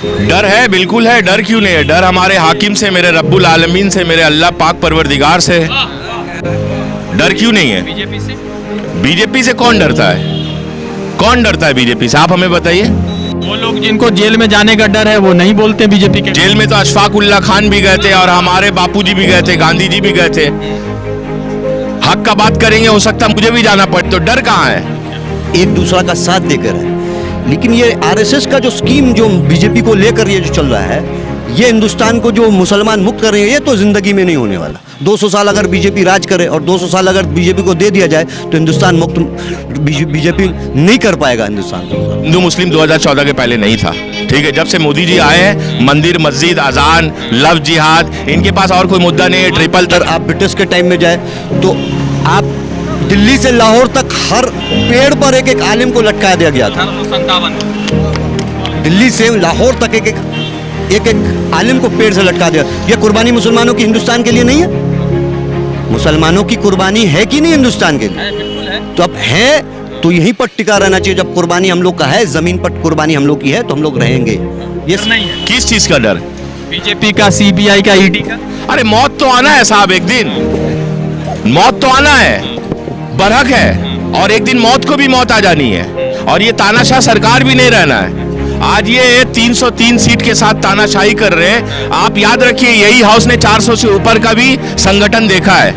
डर है, बिल्कुल है। डर क्यों नहीं है? डर हमारे हाकिम से, मेरे रब्बुल आलमीन से, मेरे अल्लाह पाक परवरदिगार से। डर क्यों नहीं है? बीजेपी से? बीजेपी से कौन डरता है? कौन डरता है बीजेपी से? आप हमें बताइए। वो लोग जिनको जेल में जाने का डर है वो नहीं बोलते बीजेपी के। जेल में तो अशफाक उल्ला खान भी गए थे और हमारे बापूजी भी गए थे, गांधी जी भी गए थे। हक का बात करेंगे, हो सकता मुझे भी जाना पड़े, तो डर कहाँ है? एक दूसरा का साथ देकर है। लेकिन ये आरएसएस का जो स्कीम जो बीजेपी को लेकर ये जो चल रहा है, ये हिंदुस्तान को जो मुसलमान मुक्त कर रहे हैं, ये तो जिंदगी में नहीं होने वाला। 200 साल अगर बीजेपी राज करे और 200 साल अगर बीजेपी को दे दिया जाए तो हिंदुस्तान मुक्त बीजेपी नहीं कर पाएगा हिंदुस्तान को। हिंदू मुस्लिम 2014 के पहले नहीं था, ठीक है। जब से मोदी जी आए हैं, मंदिर मस्जिद अजान लव जिहाद, इनके पास और कोई मुद्दा नहीं है। ट्रिपल तर आप ब्रिटिश के टाइम में जाए तो आप दिल्ली से लाहौर तक हर पेड़ पर एक एक आलिम को लटका दिया गया था। 57 दिल्ली से लाहौर तक एक एक आलिम को पेड़ से लटका दिया। ये कुर्बानी मुसलमानों की हिंदुस्तान के लिए नहीं है? मुसलमानों की कुर्बानी है कि नहीं हिंदुस्तान के लिए? बिल्कुल है। तो अब है तो यहीं पर टिका रहना चाहिए। जब कुर्बानी हम लोग का है, जमीन पर कुर्बानी हम लोग की है, तो हम लोग रहेंगे। ये नहीं है किस चीज का डर? बीजेपी का, सीबीआई का, ईडी का। अरे मौत तो आना है साहब, एक दिन मौत तो आना है, बरहक है। और एक दिन मौत को भी मौत आ जानी है। और ये तानाशाह सरकार भी नहीं रहना है। आज ये 303 सीट के साथ तानाशाही कर रहे हैं। आप याद रखिए, यही हाउस ने 400 से ऊपर का भी संगठन देखा है,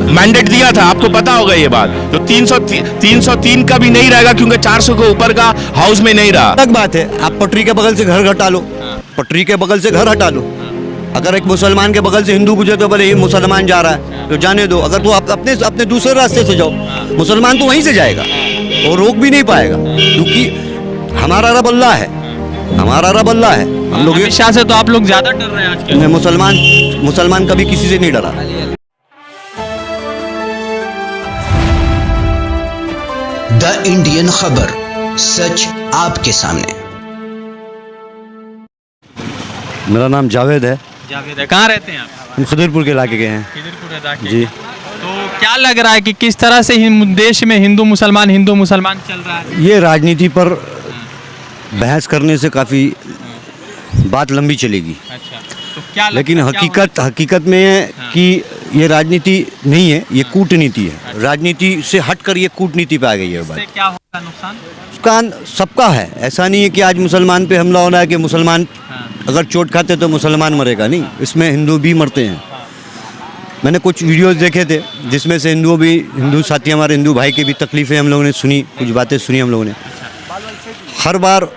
मैंडेट दिया था, आपको पता होगा ये बात। तो 303 का भी नहीं रहेगा, क्योंकि 400 के ऊपर का हाउस में नहीं रहा। अलग बात है, आप पटरी के बगल से घर हटा लो, पटरी के बगल से घर हटा लो। अगर एक मुसलमान के बगल से हिंदू गुजरे तो बोले ये मुसलमान जा रहा है तो जाने दो। अगर तो आप अपने दूसरे रास्ते से जाओ, मुसलमान तो वहीं से जाएगा और रोक भी नहीं पाएगा, क्योंकि हमारा रब अल्लाह है, हमारा रब अल्लाह है। हम लोग अमित शाह से तो आप लोग ज्यादा डर रहे हैं आज के। मुसलमान कभी किसी से नहीं डरा। द इंडियन खबर, सच आपके सामने। मेरा नाम जावेद है। जावेद है, कहाँ रहते हैं आप? हम खिदरपुर के इलाके के हैं। खिदरपुर इलाके जी। तो क्या लग रहा है कि किस तरह से देश में हिंदू मुसलमान चल रहा है? ये राजनीति पर बहस करने से काफ़ी बात लंबी चलेगी। अच्छा, तो क्या लेकिन हकीकत में है कि ये राजनीति नहीं है, ये कूटनीति है। राजनीति से हटकर ये कूटनीति पे आ गई है। बात क्या होगा नुकसान? नुकसान सबका है। ऐसा नहीं है कि आज मुसलमान पे हमला हो रहा है कि मुसलमान अगर चोट खाते तो मुसलमान मरेगा, नहीं, इसमें हिंदू भी मरते हैं। मैंने कुछ वीडियोस देखे थे जिसमें से हिंदू साथी, हमारे हिंदू भाई की भी तकलीफ़ें हम लोगों ने सुनी, कुछ बातें सुनी हम लोगों ने। हर बार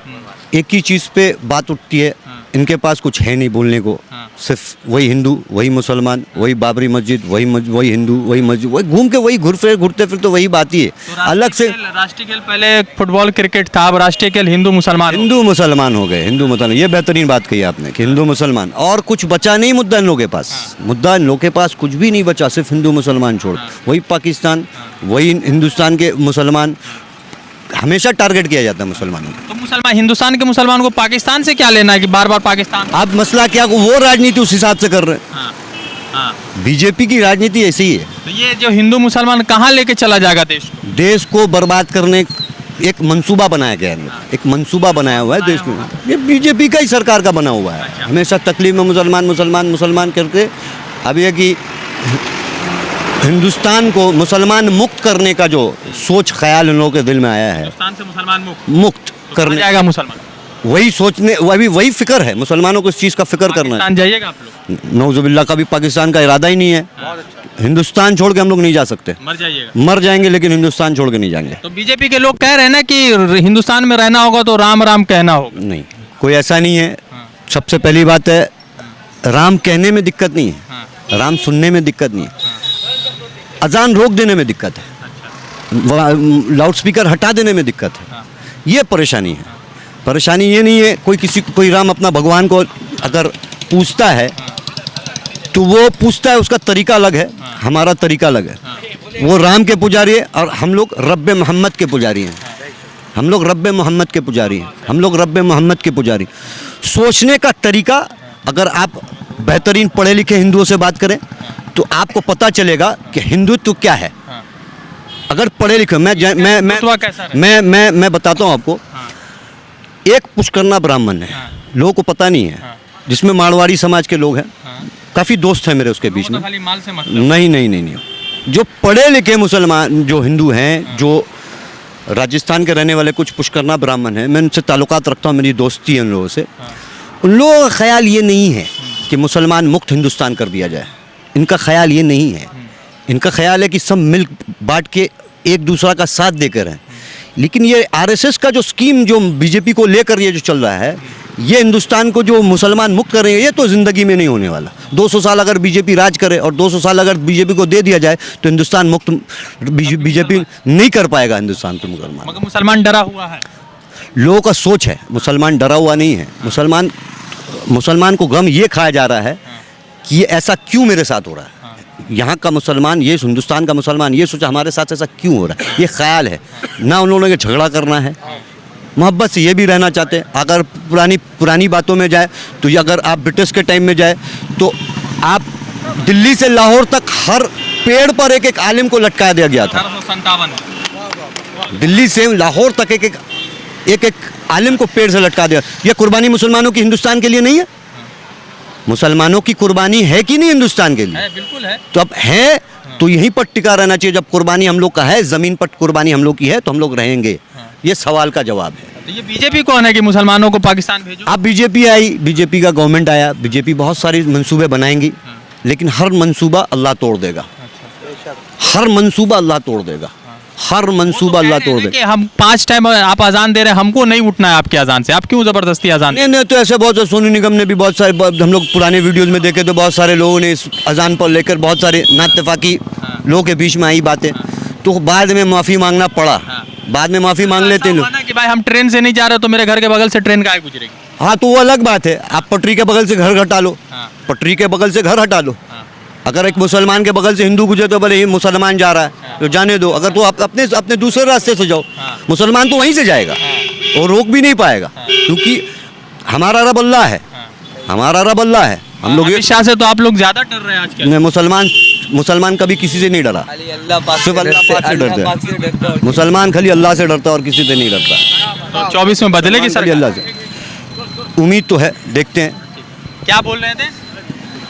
एक ही चीज़ पे बात उठती है, इनके पास कुछ है नहीं बोलने को। सिर्फ वही हिंदू, वही मुसलमान, वही बाबरी मस्जिद, वही हिंदू, वही मस्जिद, वही घूम के वही घूरते फिर तो वही बात ही है। तो अलग से राष्ट्रीय खेल पहले फुटबॉल क्रिकेट था, अब राष्ट्रीय खेल हिंदू मुसलमान हो गए। हिंदू मुसलमान, ये बेहतरीन बात कही आपने कि हिंदू मुसलमान, और कुछ बचा नहीं मुद्दा इन लोगों के पास। मुद्दा इन लोगों के पास कुछ भी नहीं बचा, सिर्फ हिंदू मुसलमान छोड़। वही पाकिस्तान, वही हिंदुस्तान के मुसलमान हमेशा टारगेट किया जाता है मुसलमानों को। तो हिंदुस्तान के मुसलमान को पाकिस्तान से क्या लेना है कि बार बार पाकिस्तान? आप मसला क्या को वो राजनीति उस हिसाब से कर रहे हैं। बीजेपी की राजनीति ऐसी ही है। तो ये जो हिंदू मुसलमान कहाँ लेके चला जाएगा देश को? देश को बर्बाद करने एक मंसूबा बनाया गया है। एक मंसूबा बनाया हुआ है देश में। ये बीजेपी का ही सरकार का बना हुआ है। हमेशा तकलीफ में मुसलमान करके अब ये कि हिंदुस्तान को मुसलमान मुक्त करने का जो सोच ख्याल इन लोगों के दिल में आया है, हिंदुस्तान से मुसलमान मुक्त तो करने जाएगा मुसलमान, वही सोचने, वही फिक्र है मुसलमानों को, इस चीज़ का फिक्र करना है। जाइएगा आप लोग? नौजुबिल्ला का भी पाकिस्तान का इरादा ही नहीं है। हिंदुस्तान छोड़ के हम लोग नहीं जा सकते। मर जाइएगा? मर जाएंगे, लेकिन हिंदुस्तान छोड़ के नहीं जाएंगे। तो बीजेपी के लोग कह रहे हैं ना कि हिंदुस्तान में रहना होगा तो राम राम कहना होगा। नहीं, कोई ऐसा नहीं है। सबसे पहली बात है, राम कहने में दिक्कत नहीं है, राम सुनने में दिक्कत नहीं है, अजान रोक देने में दिक्कत है, लाउड स्पीकर हटा देने में दिक्कत है। ये परेशानी है। परेशानी ये नहीं है कोई राम अपना भगवान को अगर पूछता है तो वो पूछता है, उसका तरीका अलग है, हमारा तरीका अलग है। वो राम के पुजारी है और हम लोग रब्बे मोहम्मद के पुजारी हैं। हम लोग रब्बे मोहम्मद के पुजारी हैं। हम लोग रब्बे मोहम्मद के पुजारी। सोचने का तरीका, अगर आप बेहतरीन पढ़े लिखे हिंदुओं से बात करें तो आपको पता चलेगा कि हिंदुत्व क्या है। अगर पढ़े लिखे, मैं बताता हूँ आपको। एक पुष्करना ब्राह्मण है, लोगों को पता नहीं है, जिसमें मारवाड़ी समाज के लोग हैं, काफ़ी दोस्त हैं मेरे उसके बीच में। खाली माल से मतलब नहीं, जो पढ़े लिखे मुसलमान जो हिंदू हैं, जो राजस्थान के रहने वाले कुछ पुष्करना ब्राह्मण हैं, मैं उनसे ताल्लुकात रखता हूँ, मेरी दोस्ती है उन लोगों से। उन लोगों का ख्याल ये नहीं है कि मुसलमान मुक्त हिंदुस्तान कर दिया जाए, इनका ख्याल ये नहीं है। इनका ख्याल है कि सब मिल बांट के एक दूसरा का साथ देकर हैं। लेकिन ये आरएसएस का जो स्कीम जो बीजेपी को लेकर ये जो चल रहा है, ये हिंदुस्तान को जो मुसलमान मुक्त कर रहे हैं, ये तो ज़िंदगी में नहीं होने वाला। 200 साल अगर बीजेपी राज करे और 200 साल अगर बीजेपी को दे दिया जाए तो हिंदुस्तान मुक्त बीजेपी नहीं कर पाएगा हिंदुस्तान को मुसलमान। मगर मुसलमान डरा हुआ है। लोगों का सोच है, मुसलमान डरा हुआ नहीं है। मुसलमान को गम ये खाया जा रहा है कि ये ऐसा क्यों मेरे साथ हो रहा है। यहाँ का मुसलमान, ये हिंदुस्तान का मुसलमान ये सोचा हमारे साथ ऐसा क्यों हो रहा है, ये ख्याल है ना। उन लोगों ने झगड़ा करना है, मोहब्बत से ये भी रहना चाहते हैं। अगर पुरानी बातों में जाए तो ये अगर आप ब्रिटिश के टाइम में जाए तो आप दिल्ली से लाहौर तक हर पेड़ पर एक एक आलिम को लटका दिया गया था। 1857 दिल्ली से लाहौर तक एक एक आलिम को पेड़ से लटका दिया। ये कुर्बानी मुसलमानों की हिंदुस्तान के लिए नहीं है? मुसलमानों की कुर्बानी है कि नहीं हिंदुस्तान के लिए? है, बिल्कुल है। तो अब है तो यहीं पर टिका रहना चाहिए। जब कुर्बानी हम लोग का है, ज़मीन पर कुर्बानी हम लोग की है, तो हम लोग रहेंगे। ये सवाल का जवाब है। तो ये बीजेपी कौन है कि मुसलमानों को पाकिस्तान भेजो? अब बीजेपी आई, बीजेपी का गवर्नमेंट आया, बीजेपी बहुत सारे मंसूबे बनाएंगी, लेकिन हर मंसूबा अल्लाह तोड़ देगा। हर मंसूबा अल्लाह तोड़ देगा। हर मंसूबा अल्लाह तोड़ देगा। कि हम 5 टाइम आप अजान दे रहे हैं, हमको नहीं उठना है आपके अजान से, आप क्यों जबरदस्ती अजान? नहीं, तो ऐसे बहुत सोनू निगम ने भी बहुत सारे, हम लोग पुराने वीडियोस में देखे तो बहुत सारे लोगों ने इस अजान पर लेकर बहुत सारे नाइत्तेफाकी लोगों के बीच में आई बातें, तो बाद में माफ़ी मांगना पड़ा। बाद में माफ़ी मांग लेते हैं लोग कि भाई हम ट्रेन से नहीं जा रहे तो मेरे घर के बगल से ट्रेन काहे गुजरेगी। हाँ, तो वो अलग बात है। आप पटरी के बगल से घर हटा लो, पटरी के बगल से घर हटा लो। अगर एक मुसलमान के बगल से हिंदू गुजरे तो भले ही मुसलमान जा रहा है तो जाने दो। अगर तो आप अपने दूसरे रास्ते से जाओ, मुसलमान तो वहीं से जाएगा और रोक भी नहीं पाएगा, क्योंकि हमारा रब अल्लाह है। हमारा रब अल्लाह है। हम लोग अमित शाह से तो आप लोग ज्यादा डर रहे हैं आजकल। मुसलमान कभी किसी से नहीं डरा, सिर्फ अल्लाह पाक से डरता है। मुसलमान खाली अल्लाह से डरता है और किसी से नहीं डरता। तो 24 में बदलेगी खाली सरकार? अल्लाह से उम्मीद तो है, देखते हैं। क्या बोल रहे थे?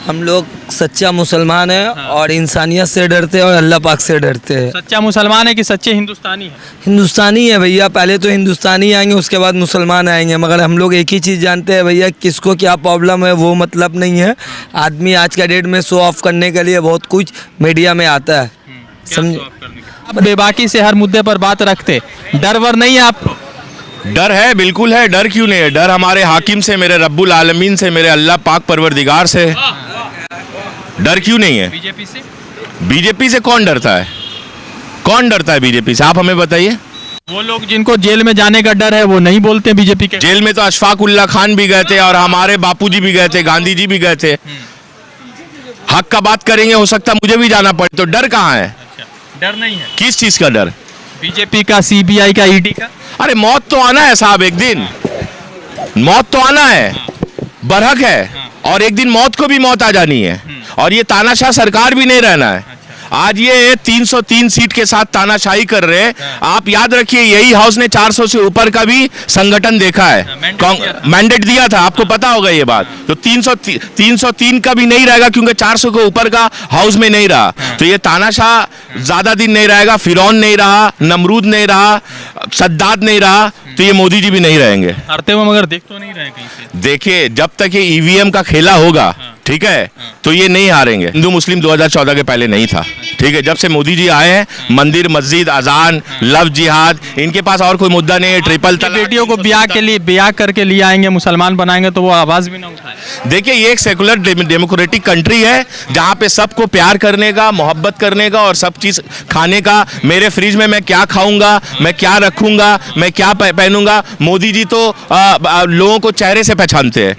हम लोग सच्चा मुसलमान है और इंसानियत से डरते हैं और अल्लाह पाक से डरते हैं। सच्चा मुसलमान है कि सच्चे हिंदुस्तानी है? हिंदुस्तानी है भैया, पहले तो हिंदुस्तानी आएंगे उसके बाद मुसलमान आएंगे। मगर हम लोग एक ही चीज़ जानते हैं भैया, किसको क्या प्रॉब्लम है वो मतलब नहीं है। आदमी आज का डेट में शो ऑफ करने के लिए बहुत कुछ मीडिया में आता है, समझ। आप बेबाकी से हर मुद्दे पर बात रखते, डर वर नहीं है आपको? डर है, बिल्कुल है। डर क्यों नहीं है? डर हमारे हाकिम से, मेरे रब्बुल आलमीन से, मेरे अल्लाह पाक परवरदिगार से। डर क्यों नहीं है? बीजेपी से? बीजेपी से कौन डरता है? कौन डरता है बीजेपी से? आप हमें बताइए। वो लोग जिनको जेल में जाने का डर है वो नहीं बोलते बीजेपी के। जेल में तो अशफाक उल्ला खान भी गए थे और हमारे बापूजी भी गए थे, गांधी जी भी गए थे। हक का बात करेंगे, हो सकता है मुझे भी जाना पड़े, तो डर कहाँ है? डर नहीं है किस चीज का डर? बीजेपी का, सीबीआई का, ईडी का? अरे मौत तो आना है साहब, एक दिन मौत तो आना है, बरहक है। और एक दिन मौत को भी मौत आ जानी है। और ये तानाशाह सरकार भी नहीं रहना है। आज ये 303 सीट के साथ तानाशाही कर रहे हैं। आप याद रखिए, यही हाउस ने 400 से ऊपर का भी संगठन देखा है, मैंडेट दिया था, आपको पता होगा ये बात। तो 303 का भी नहीं रहेगा, क्योंकि 400 के ऊपर का हाउस में नहीं रहा। तो ये तानाशाह ज्यादा दिन नहीं रहेगा। फिरौन नहीं रहा, नमरूद नहीं रहा, सद्दात नहीं रहा, तो ये मोदी जी भी नहीं रहेंगे। हारते हुए मगर देख तो नहीं रहे कहीं से। देखिए, जब तक ये ईवीएम का खेला होगा, ठीक है, तो ये नहीं हारेंगे। हिंदू मुस्लिम 2014 के पहले नहीं था, ठीक है। जब से मोदी जी आए हैं, मंदिर, मस्जिद, अजान, लव जिहाद, इनके पास और कोई मुद्दा नहीं है। ट्रिपल तलाक, बेटियों को ब्याह करके लिए आएंगे, मुसलमान बनाएंगे तो वो आवाज भी ना उठाए। देखिए, ये एक सेकुलर डेमोक्रेटिक कंट्री है जहाँ पे सबको प्यार करने का, मोहब्बत करने का और सब चीज खाने का। मेरे फ्रिज में मैं क्या खाऊंगा, मैं क्या रखूंगा, मैं क्या पहनूंगा, मोदी जी तो लोगों को चेहरे से पहचानते हैं,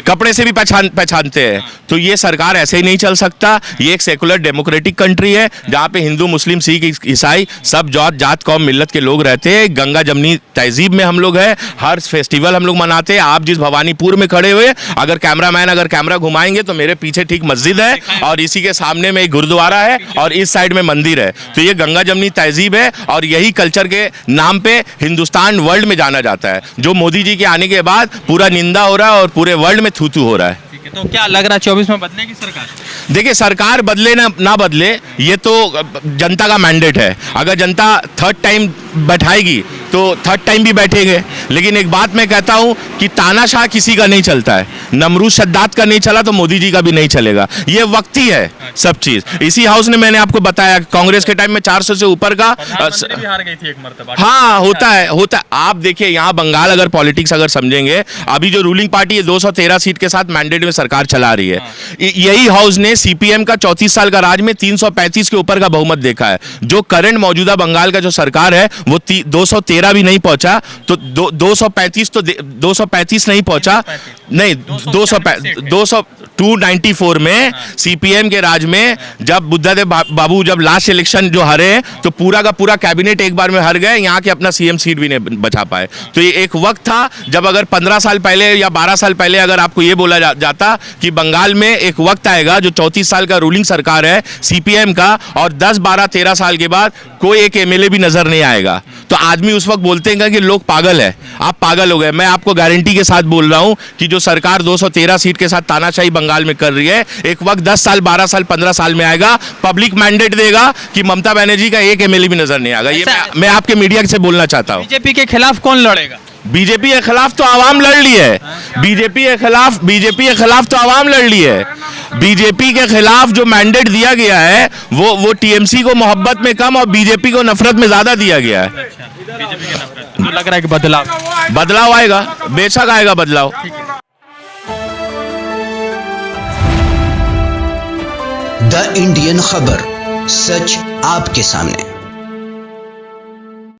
कपड़े से भी पहचानते हैं। तो ये सरकार ऐसे ही नहीं चल सकता। ये एक सेकुलर डेमोक्रेटिक कंट्री कंट्री है जहाँ पे हिंदू मुस्लिम सिख ईसाई सब जात कौम मिल्लत के लोग रहते हैं। गंगा जमनी तहजीब में हम लोग हैं, हर फेस्टिवल हम लोग मनाते हैं। आप जिस भवानीपुर में खड़े हुए, अगर कैमरा घुमाएंगे तो मेरे पीछे ठीक मस्जिद है और इसी के सामने में एक गुरुद्वारा है और इस साइड में मंदिर है। तो ये गंगा जमनी तहजीब है और यही कल्चर के नाम पे हिंदुस्तान वर्ल्ड में जाना जाता है, जो मोदी जी के आने के बाद पूरा निंदा हो रहा है और पूरे वर्ल्ड में थू हो रहा है। तो क्या लग रहा है 24 में बदलेगी सरकार? देखिए, सरकार बदले ना बदले ये तो जनता का मैंडेट है। अगर जनता थर्ड टाइम बैठाएगी तो थर्ड टाइम भी बैठेंगे। लेकिन एक बात मैं कहता हूं कि तानाशाह किसी का नहीं चलता है। नमरूद शद्दाद का नहीं चला तो मोदी जी का भी नहीं चलेगा। ये वक्ती है सब चीज। इसी हाउस ने मैंने आपको बताया कांग्रेस के टाइम में 400 से ऊपर का भी हार गई थी एक मर्तबा। हाँ, होता है। आप देखिए यहाँ बंगाल अगर पॉलिटिक्स अगर समझेंगे, अभी जो रूलिंग पार्टी है 213 सीट के साथ मैंडेट में सरकार चला रही है। यही हाउस ने सीपीएम का 34 साल का राज में 335 के ऊपर का बहुमत देखा है। जो करंट मौजूदा बंगाल का जो सरकार है वो 213 भी नहीं पहुंचा, तो 235 नहीं पहुंचा, नहीं 294 में सीपीएम के राज में जब बुद्धादेव बाबू जब लास्ट इलेक्शन जो हारे तो पूरा का पूरा कैबिनेट एक बार में हार गए, यहाँ के अपना सीएम सीट भी नहीं बचा पाए। तो ये एक वक्त था जब अगर 15 साल पहले या 12 साल पहले अगर आपको ये बोला जाता कि बंगाल में एक वक्त आएगा जो 34 साल का रूलिंग सरकार है सीपीएम का और 10, 12, 13 साल के बाद कोई एक एमएलए भी नजर नहीं आएगा, तो आदमी उस वक्त बोलते हैं कि लोग पागल है। आप पागल हो गए। मैं आपको गारंटी के साथ बोल रहा हूं कि जो सरकार 213 सीट के साथ तानाशाही बंगाल में कर रही है, एक वक्त 10 साल, 12 साल, 15 साल में आएगा, पब्लिक मैंडेट देगा कि ममता बनर्जी का एक एमएलए भी नजर नहीं आएगा। ये मैं आपके मीडिया से बोलना चाहता हूं। बीजेपी के खिलाफ कौन लड़ेगा? बीजेपी के खिलाफ तो आवाम लड़ ली है। बीजेपी के खिलाफ तो आवाम लड़ ली है। बीजेपी के खिलाफ जो मैंडेट दिया गया है वो टीएमसी को मोहब्बत में कम और बीजेपी को नफरत में ज्यादा दिया गया है। तो लग रहा है कि बदलाव आएगा, बेशक आएगा बदलाव। द इंडियन खबर, सच आपके सामने।